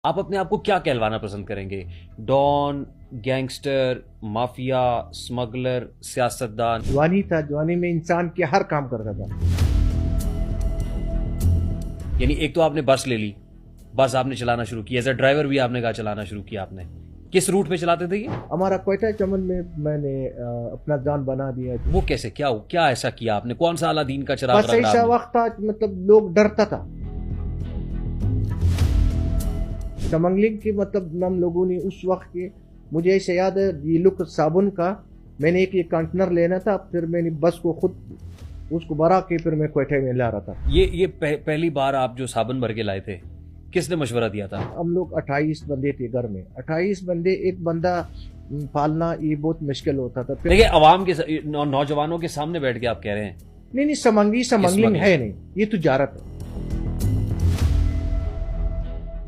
آپ اپنے آپ کو کیا کہلوانا پسند کریں گے؟ ڈان، گینگسٹر، مافیا، اسمگلر، سیاستدان؟ جوانی تھا، جوانی میں انسان کے ہر کام کرتا تھا. یعنی ایک تو آپ نے بس لے لی، بس آپ نے چلانا شروع کی، ایز اے ڈرائیور بھی آپ نے کہا چلانا شروع کیا. آپ نے کس روٹ پہ چلاتے تھے یہ؟ ہمارا کوئٹہ چمن میں نے اپنا جان بنا دیا. وہ کیسے؟ کیا ایسا کیا آپ نے؟ کون سا اعلیٰ دین کا چراغ بس ایسا وقت تھا مطلب لوگ ڈرتا تھا. سمنگلنگ کی مطلب ہم لوگوں نے اس وقت کے، مجھے ایسے یاد ہے یہ لک صابن کا میں نے ایک یہ کنٹینر لینا تھا، پھر میں نے بس کو خود اس کو بھرا کے پھر میں کوئٹہ میں لا رہا تھا. یہ پہلی بار آپ جو صابن بھر کے لائے تھے، کس نے مشورہ دیا تھا؟ ہم لوگ 28 بندے تھے گھر میں. 28 بندے ایک بندہ پالنا یہ بہت مشکل ہوتا تھا. دیکھیے عوام کے نوجوانوں کے سامنے بیٹھ کے آپ کہہ رہے ہیں نہیں سمنگلنگ ہے نہیں، یہ تجارت ہے.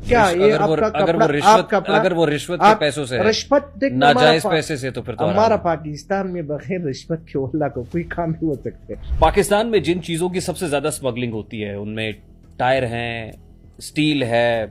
کیا یہ اگر وہ رشوت کے پیسوں سے، رشوت ناجائز پیسے سے، تو پھر تو ہمارا پاکستان میں بغیر رشوت کے اللہ کو کوئی کام نہیں ہو سکتے. پاکستان میں جن چیزوں کی سب سے زیادہ اسمگلنگ ہوتی ہے ان میں ٹائر ہیں، سٹیل ہے،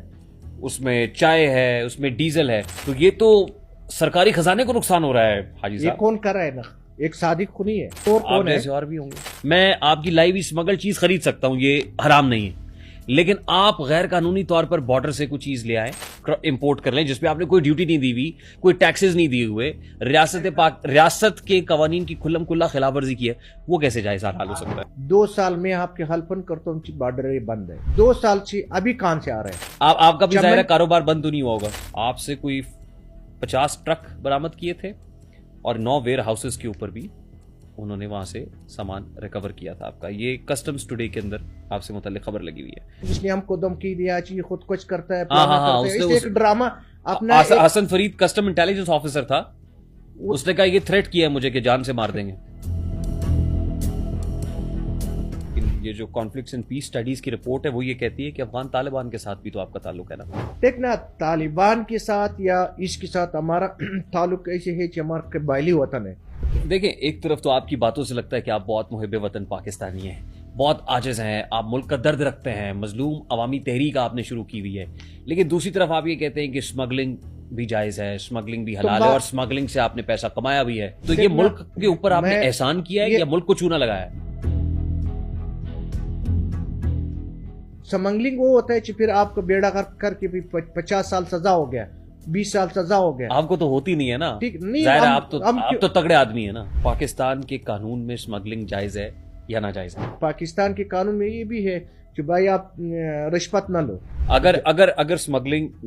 اس میں چائے ہے، اس میں ڈیزل ہے. تو یہ تو سرکاری خزانے کو نقصان ہو رہا ہے حاجی یہ صاحب. کون کر رہا ہے نا؟ ایک صادق خونی ہے. آپ جیسے اور بھی ہوں گے. میں آپ کی لائیو اسمگل چیز خرید سکتا ہوں، یہ حرام نہیں ہے، لیکن آپ غیر قانونی طور پر بارڈر سے کوئی چیز لے آئیں، امپورٹ کر لیں جس پہ آپ نے کوئی ڈیوٹی نہیں دی ہوئی، کوئی ٹیکسز نہیں دیے ہوئے، ریاست کے قوانین کی کھلم کھلا خلاف ورزی کی ہے، وہ کیسے جائز حال ہو سکتا ہے؟ 2 سال میں آپ کے حلفن کرتا ہوں بارڈر بند ہے. 2 سال سے ابھی کہاں سے آ رہے ہیں؟ آپ کا بھی ظاہر ہے کاروبار بند تو نہیں ہوا ہوگا. آپ سے کوئی 50 ٹرک برآمد کیے تھے اور 9 ویئر ہاؤسز کے اوپر بھی انہوں نے وہاں سے سامان ریکور کیا تھا آپ کا. یہ کسٹمز ٹوڈے کے اندر آپ سے متعلق خبر لگی ہوئی ہے. اس نے ہم کو دھمکی دیا چاہیے خود کچھ کرتا ہے. ایک ڈرامہ اپنا. حسن فرید کسٹم انٹیلیجنس آفیسر تھا، اس نے کہا یہ تھریٹ کیا ہے مجھے کہ جان سے مار دیں گے. یہ جو کانفلکٹس اینڈ پیس اسٹڈیز کی رپورٹ ہے وہ یہ کہتی ہے کہ افغان طالبان کے ساتھ بھی تو آپ کا تعلق ہے نا؟ دیکھنا طالبان کے ساتھ یا اس کے ساتھ ہمارا تعلق ایسے ہے کہ ہمارا قبائلی وطن ہے. دیکھیں ایک طرف تو آپ کی باتوں سے لگتا ہے کہ آپ بہت محب وطن پاکستانی ہیں، بہت عاجز ہیں، آپ ملک کا درد رکھتے ہیں، مظلوم عوامی تحریک آپ نے شروع کی ہوئی ہے، لیکن دوسری طرف آپ یہ کہتے ہیں کہ اسمگلنگ بھی جائز ہے، اسمگلنگ بھی حلال ہے، اور اسمگلنگ سے آپ نے پیسہ کمایا بھی ہے. تو یہ ملک کے اوپر آپ نے احسان کیا ہے یا ملک کو چونا لگایا ہے؟ اسمگلنگ وہ ہوتا ہے کہ پھر آپ کو بیڑا کر کے بھی 50 سال سزا ہو گیا، 20 سال سزا ہو گیا. آپ کو تو ہوتی نہیں ہے نا، ظاہر ہے آپ تو تگڑے آدمی ہیں نا. پاکستان کے قانون میں اسمگلنگ جائز ہے یا ناجائز ہے؟ پاکستان کے قانون میں یہ بھی ہے کہ بھائی آپ رشوت نہ لو. اگر اسمگلنگ